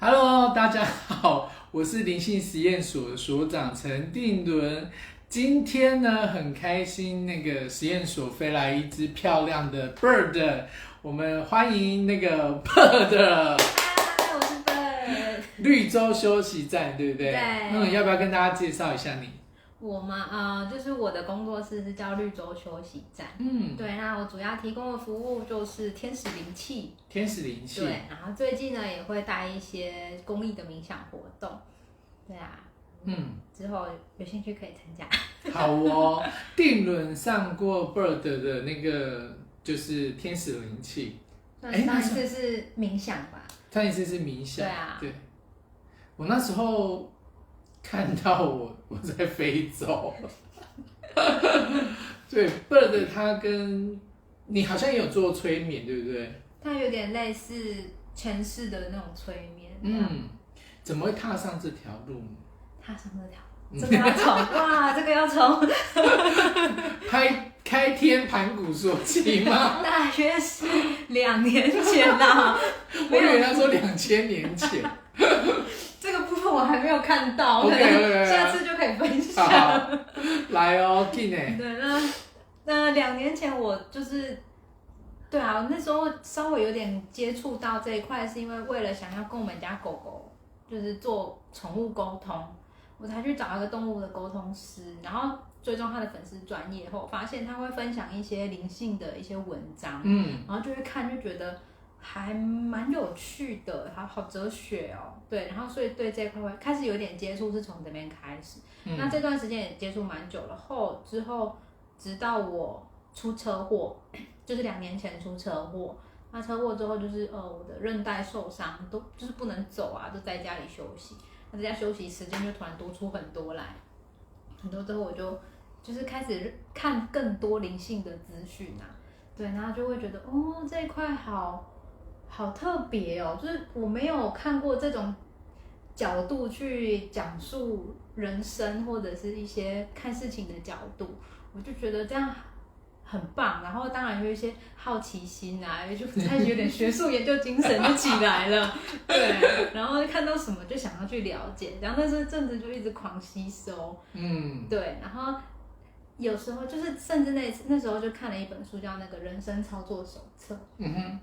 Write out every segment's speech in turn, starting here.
Hello，大家好，我是灵性实验所所长陈定伦。今天呢，很开心，实验所飞来一只漂亮的 bird， 我们欢迎bird。嗨，我是 bird。绿洲休息站，对不对？对。要不要跟大家介绍一下你？我嘛，就是我的工作室是叫绿洲休息站。对，那我主要提供的服务就是天使灵气。天使灵气。对，然后最近呢也会带一些公益的冥想活动。对啊。之后有兴趣可以参加。好哦，定伦上过 bird 的就是天使灵气。上一次是冥想吧？上一次是冥想。对啊。对。我那时候看到我在非洲。对 bird 他跟你好像也有做催眠，对不对？它有点类似前世的那种催眠。怎么会踏上这条路？踏上这条，这个要从哇，这个要从开天盘古说起吗？大约是2年前啦。我以为他说2000年前。这个部分我还没有看到， OK， 下次就可以分享。好，来哦，进来。对，那2年前我就是，对啊，那时候稍微有点接触到这一块，是因为为了想要跟我们家狗狗就是做宠物沟通，我才去找一个动物的沟通师，然后追踪他的粉丝专页后，发现他会分享一些灵性的一些文章，然后就会看，就觉得还蛮有趣的，好哲学哦。对，然后所以对这一块会开始有点接触，是从这边开始。那这段时间也接触蛮久了，之后直到我出车祸，就是2年前出车祸。那车祸之后就是我的韧带受伤，都就是不能走啊，就在家里休息。那在家休息时间就突然多出很多来，很多之后我就是开始看更多灵性的资讯啊，对，然后就会觉得这一块好特别哦，就是我没有看过这种角度去讲述人生或者是一些看事情的角度，我就觉得这样很棒。然后当然有一些好奇心啊，就开始有点学术研究精神就起来了。对，然后看到什么就想要去了解，然后那阵子就一直狂吸收。对，然后有时候就是甚至那时候就看了一本书叫那个人生操作手册。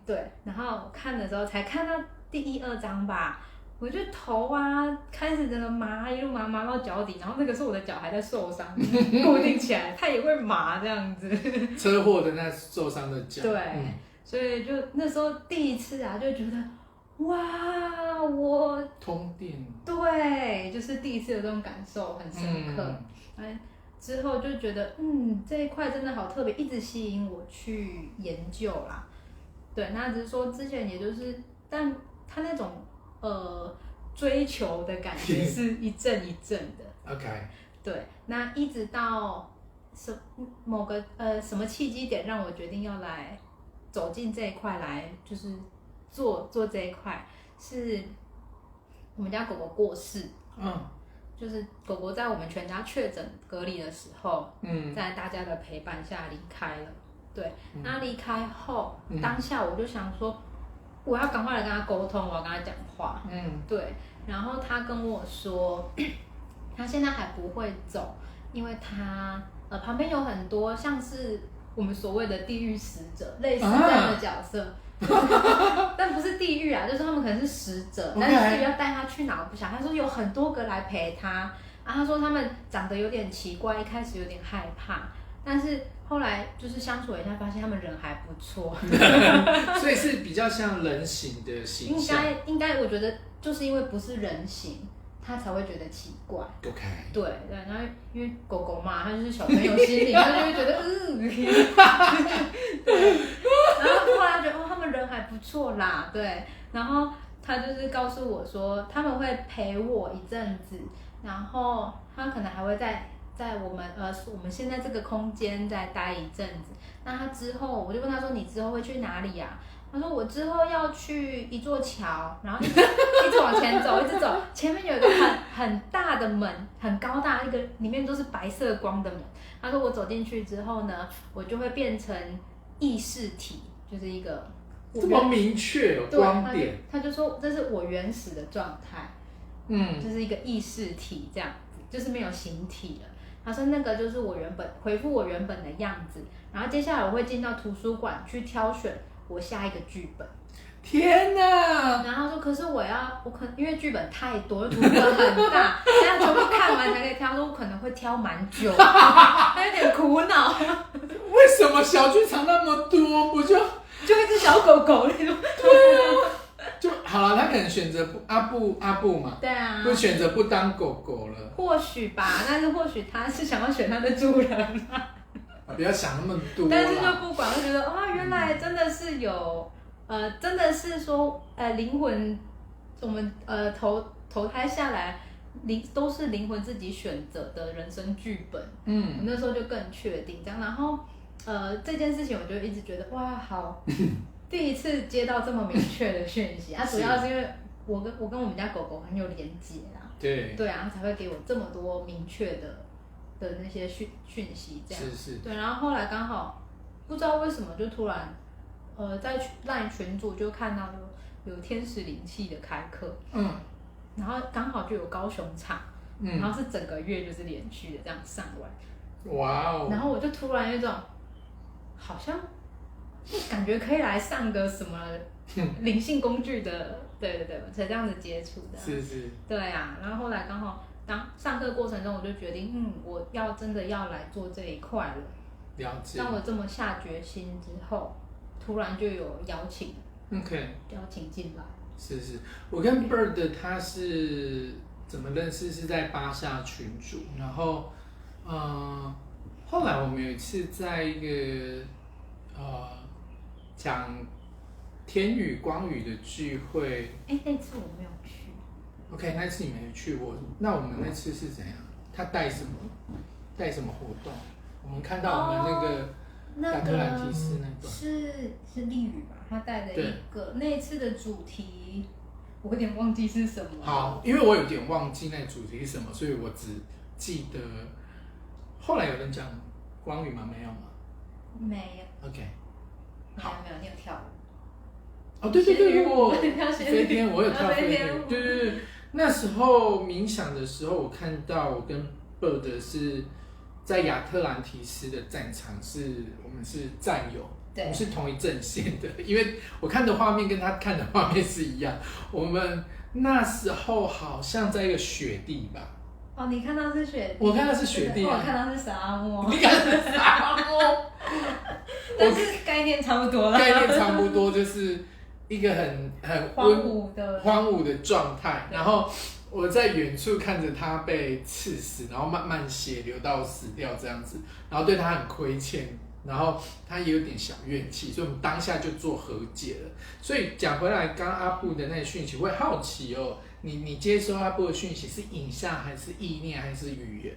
对，然后看的时候才看到第1、2章吧，我就头啊开始整个麻，一路麻到脚底，然后那个是我的脚还在受伤，固定起来，它也会麻这样子。车祸的那受伤的脚。对，所以就那时候第一次啊，就觉得哇，我通电。对，就是第一次有这种感受，很深刻。之后就觉得这一块真的好特别，一直吸引我去研究啦。对，那只是说之前也就是，但他那种追求的感觉是一阵一阵的。OK。对，那一直到某个什么契机点让我决定要来走进这一块来，就是做这一块，是我们家狗狗过世。就是狗狗在我们全家确诊隔离的时候，在大家的陪伴下离开了。对，那离开后，当下我就想说，我要赶快来跟他沟通，我要跟他讲话。对，然后他跟我说，他现在还不会走，因为他旁边有很多像是我们所谓的地狱使者，类似这样的角色。但不是地狱啊，就是他们可能是使者，但是至于要带他去哪我不晓得。他说有很多个来陪他他说他们长得有点奇怪，一开始有点害怕，但是后来就是相处了一下，发现他们人还不错。所以是比较像人形的形象。应该我觉得就是因为不是人形，他才会觉得奇怪。OK。对，然后因为狗狗嘛，它就是小朋友心里，他就会觉得对。然后后来觉得他们人还不错啦，对。然后他就是告诉我说，他们会陪我一阵子，然后他可能还会在我们现在这个空间再待一阵子。那他之后，我就问他说：“你之后会去哪里呀？”他说：“我之后要去一座桥，然后一直往前走，一直走，前面有一个很大的门，很高大，一个里面都是白色光的门。”他说：“我走进去之后呢，我就会变成意识体，就是一个这么明确有光点，他就说这是我原始的状态，就是一个意识体这样子，就是没有形体了。他说那个就是我回复我原本的样子，然后接下来我会进到图书馆去挑选我下一个剧本。天哪！然后说，可是因为剧本太多，图本很大，这样全部看完才可以挑。说我可能会挑蛮久，还有点苦恼。为什么小剧场那么多？不就一只小狗狗那种？对啊，就好了。他可能选择阿布嘛，对啊，就选择不当狗狗了。或许吧，但是或许他是想要选他的主人嘛。不要想那么多。但是就不管，就觉得原来真的是有。真的是说，灵魂，我们投胎下来，都是灵魂自己选择的人生剧本。我那时候就更确定这样。然后，这件事情我就一直觉得哇，好，第一次接到这么明确的讯息。主要是因为我跟我们家狗狗很有连结啦。对啊，才会给我这么多明确的那些讯息这样。是。对，然后后来刚好不知道为什么就突然。在LINE群组就看到有天使灵气的开课，然后刚好就有高雄场，然后是整个月就是连续的这样上完，哇哦！然后我就突然有一种好像感觉可以来上个什么灵性工具的，对，才这样子接触的，是，对啊，然后后来刚好当上课过程中我就决定，我真的要来做这一块了，了解。当我这么下决心之后。突然就有邀请进来。是，我跟 Bird 他是怎么认识？是在巴夏群组，然后后来我们有一次在一个讲天宇光宇的聚会。那次我没有去。OK， 那次你没去，那我们那次是怎样？他带什么活动？我们看到我们那个。亚特兰蒂斯那个是丽宇吧？他带的一个那一次的主题，我有点忘记是什么。好，因为我有点忘记那主题是什么，所以我只记得后来有人讲光宇吗？没有吗？没有。OK， 好，没有，你有跳舞。对，我跳飞天，我有跳飞天。对，那时候冥想的时候，我看到我跟 Bird 是。在亚特兰提斯的战场我们是战友，我们是同一阵线的，因为我看的画面跟他看的画面是一样。我们那时候好像在一个雪地吧？你看到是雪地，我看到是雪地，我看到是沙漠，你看是沙漠，但是概念差不多了，概念差不多就是一个很荒芜的状态，然后。我在远处看着他被刺死，然后慢慢血流到死掉这样子，然后对他很亏欠，然后他也有点小怨气，所以我们当下就做和解了。所以讲回来，刚阿布的那个讯息，会好奇哦，你接收阿布的讯息是影像还是意念还是语言？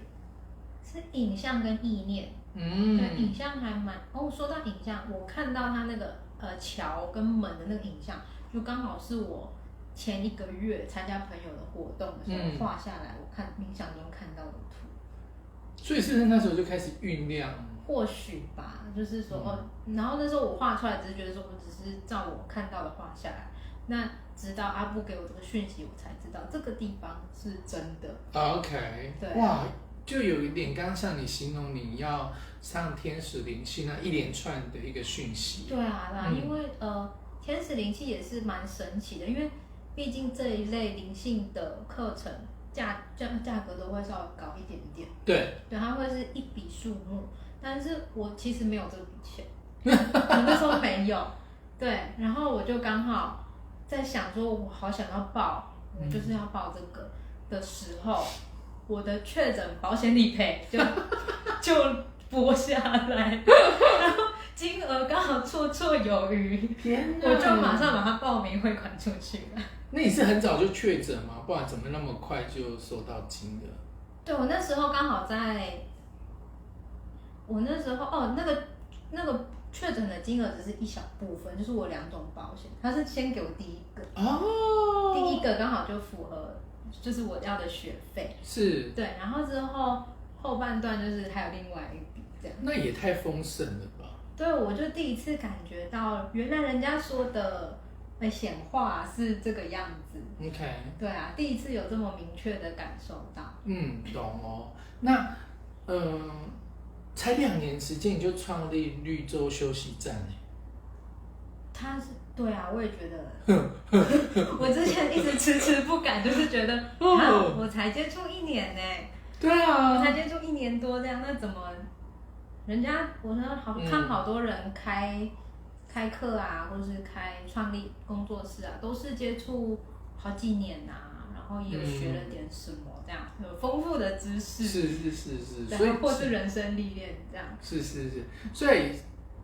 是影像跟意念。对，影像还蛮说到影像，我看到他那个桥跟门的那个影像，就刚好是我。前1个月参加朋友的活动的时候画下来，我看冥想中看到的图，所以是不是那时候就开始酝酿？或许吧，就是说然后那时候我画出来只是觉得说我只是照我看到的画下来，那直到阿布给我这个讯息，我才知道这个地方是真的。OK， 对，哇，就有一点刚刚像你形容你要上天使灵气那一连串的一个讯息。对啊，因为天使灵气也是蛮神奇的，因为。毕竟这一类灵性的课程价格都会稍微高一点点，对，它会是一笔数目，但是我其实没有这笔钱，我那时候没有，对，然后我就刚好在想说，我好想要报，我就是要报这个的时候，我的确诊保险理赔就拨下来，然后金额刚好绰绰有余，我就马上把它报名汇款出去了。那你是很早就确诊吗？不然怎么那么快就收到金额？对，我那时候刚好我那时候那个确诊的金额只是一小部分，就是我2种保险，他是先给我第一个，第一个刚好就符合，就是我要的学费，是，对，然后之后后半段就是还有另外一笔这样。那也太丰盛了吧？对，我就第一次感觉到，原来人家说的显化是这个样子。OK，对啊，第一次有这么明确的感受到。懂哦。那才2年时间你就创立绿洲休息站欸他是对啊，我也觉得，我之前一直迟迟不敢，就是觉得啊，我才接触1年呢。对啊，我才接触1年多这样，那怎么人家我说看好多人开课啊，或是创立工作室啊，都是接触好几年啊，然后也有学了点什么这样，有丰富的知识，是，所以或是人生历练这样。是，所以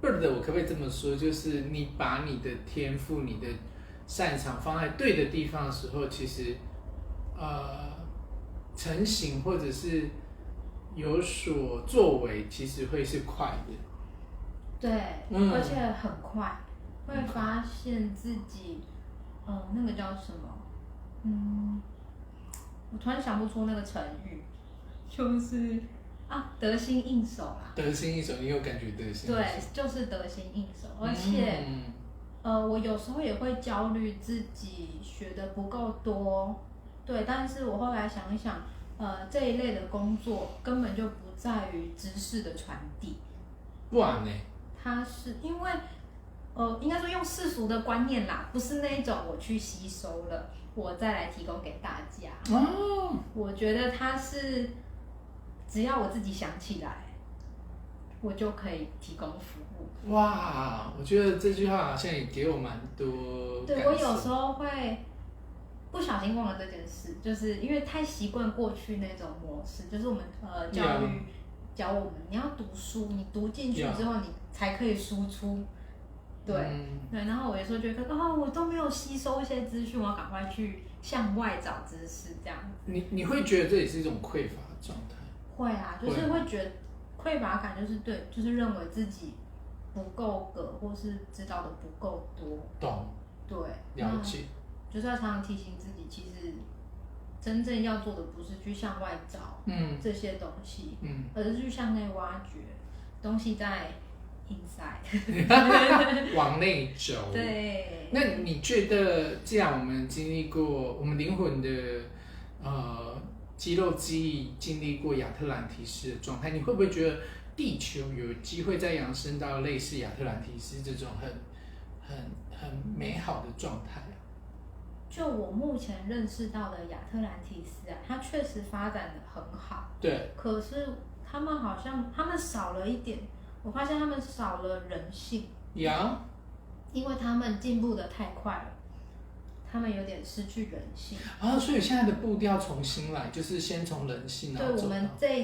Bird 我可不可以这么说，就是你把你的天赋、你的擅长放在对的地方的时候，其实成型或者是有所作为，其实会是快的。对，而且很快，会发现自己，那个叫什么？我突然想不出那个成语，就是得心应手啦。得心应手，你有感觉得心应手？对，就是得心应手，而且，我有时候也会焦虑自己学的不够多，对，但是我后来想一想，这一类的工作根本就不在于知识的传递，不然呢？它是因为，应该说用世俗的观念啦，不是那一种我去吸收了，我再来提供给大家。我觉得它是，只要我自己想起来，我就可以提供服务。哇，我觉得这句话好像也给我蛮多。对，我有时候会不小心忘了这件事，就是因为太习惯过去那种模式，就是我们教育教我们，你要读书，你读进去之后，你才可以输出。对，对，然后我有时候觉得，我都没有吸收一些资讯，我要赶快去向外找知识，这样子。你会觉得这也是一种匮乏的状态？会啊，就是会觉得匮乏感，就是对，就是认为自己不够格，或是知道的不够多。懂。对，了解。就是要常常提醒自己，其实真正要做的不是去向外找这些东西，而是去向内挖掘东西在 inside 往内走。对。那你觉得，既然我们经历过我们灵魂的肌肉记忆，经历过亚特兰提斯的状态，你会不会觉得地球有机会再扬升到类似亚特兰提斯这种很美好的状态啊？就我目前认识到的亚特兰提斯啊，它确实发展的很好。对。可是他们好像少了一点，我发现他们少了人性。因为他们进步的太快了，他们有点失去人性。所以现在的步调重新来，就是先从人性。对，我们这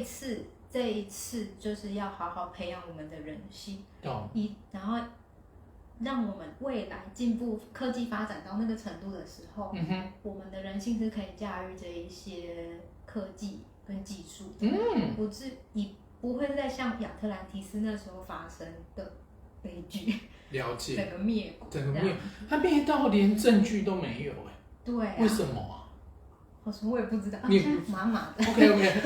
一次就是要好好培养我们的人性。然后让我们未来进步，科技发展到那个程度的时候，我们的人性是可以驾驭这一些科技跟技术，不会再像亚特兰提斯那时候发生的悲剧。了解。整个灭国，它灭到连证据都没有哎。对啊。为什么啊？我也不知道。现在麻麻的。OK，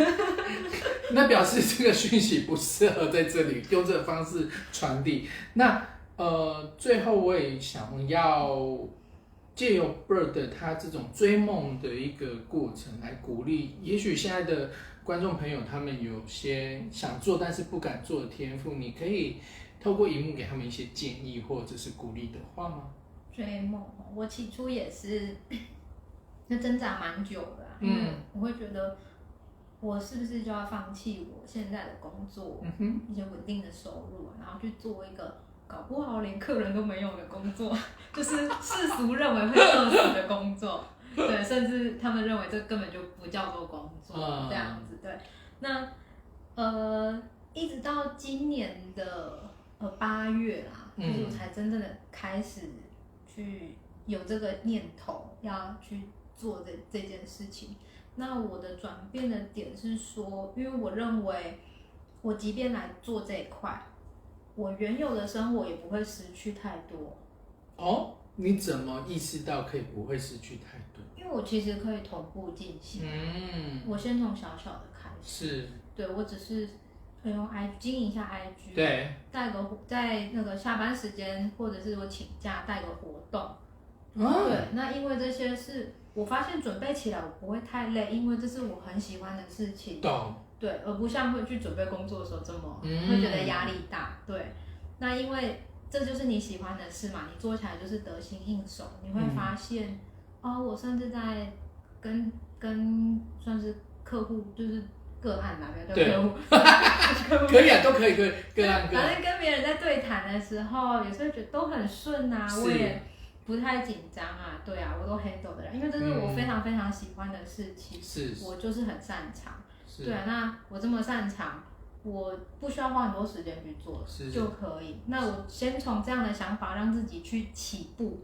那表示这个讯息不适合在这里用这个方式传递。那最后我也想要借由 Bird 他这种追梦的一个过程来鼓励，也许现在的观众朋友他们有些想做但是不敢做的天赋，你可以透过荧幕给他们一些建议或者是鼓励的话吗？追梦，我起初也是那挣扎蛮久的因为我会觉得我是不是就要放弃我现在的工作，一些稳定的收入，然后去做一个搞不好连客人都没有的工作，就是世俗认为会饿死的工作。对，甚至他们认为这根本就不叫做工作，这样子。对，那一直到今年的8月啦，就是我才真正的开始去有这个念头要去做这件事情。那我的转变的点是说，因为我认为我即便来做这一块，我原有的生活也不会失去太多。你怎么意识到可以不会失去太多？因为我其实可以同步进行。我先从小小的开始。是。对，我只是用经营一下 IG，对，带个在那个下班时间或者是我请假带个活动。对，那因为这些是我发现准备起来我不会太累，因为这是我很喜欢的事情。懂。对，而不像会去准备工作的时候这么会觉得压力大。对，那因为这就是你喜欢的事嘛，你做起来就是得心应手，你会发现，我甚至在跟算是客户就是个案啦，不要叫客户，可以啊，都可以个案。反正跟别人在对谈的时候，有时候觉得都很顺啊，我也不太紧张啊，对啊，我都 handle 的，因为这是我非常非常喜欢的事情，我就是很擅长。对啊，那我这么擅长，我不需要花很多时间去做就可以。那我先从这样的想法让自己去起步，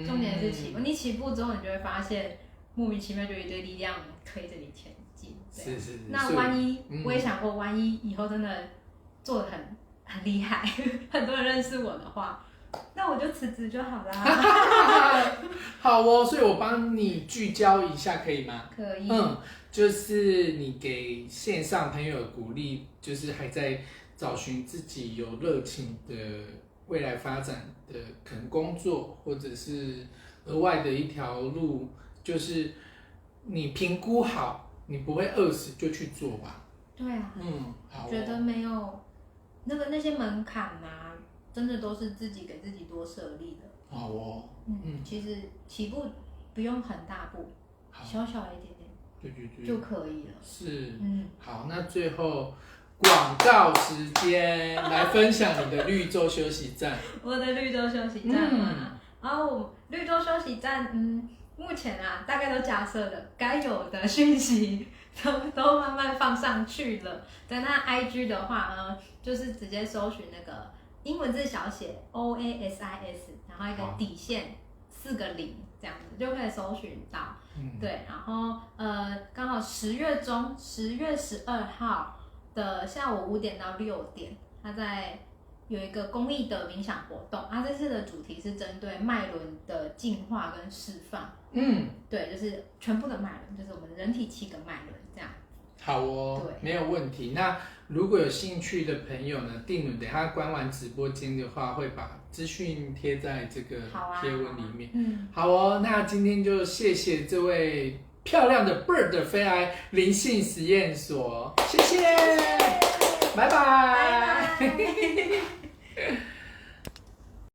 重点是起步。你起步之后，你就会发现莫名其妙就有一堆力量推着你前进。是。那万一我也想过，万一以后真的做得很厉害，很多人认识我的话，那我就辞职就好啦。好哦，所以我帮你聚焦一下，可以吗？可以。就是你给线上朋友的鼓励，就是还在找寻自己有热情的未来发展的可能工作，或者是额外的一条路，就是你评估好，你不会饿死就去做吧。对啊。好哦。觉得没有那些门槛啊，真的都是自己给自己多设立的。好哦。其实起步不用很大步，小小一点点。对就可以了。是。好，那最后广告时间，来分享你的绿洲休息站。我的绿洲休息站嘛，然后我绿洲休息站，目前啊，大概都假设的该有的讯息都慢慢放上去了。在那 IG 的话呢，就是直接搜寻那个英文字小写 OASIS， 然后一个底线4个0，这样子就可以搜寻到。对，然后刚好10月中，10月12号的下午5点到6点，它在有一个公益的冥想活动。它这次的主题是针对脉轮的净化跟释放。对，就是全部的脉轮，就是我们人体7个脉轮这样。好哦，对，没有问题。那如果有兴趣的朋友呢，定伦等一下关完直播间的话，会把资讯贴在这个贴文里面。好哦，那今天就谢谢这位漂亮的 Bird 飞来灵性实验所，谢谢，拜拜。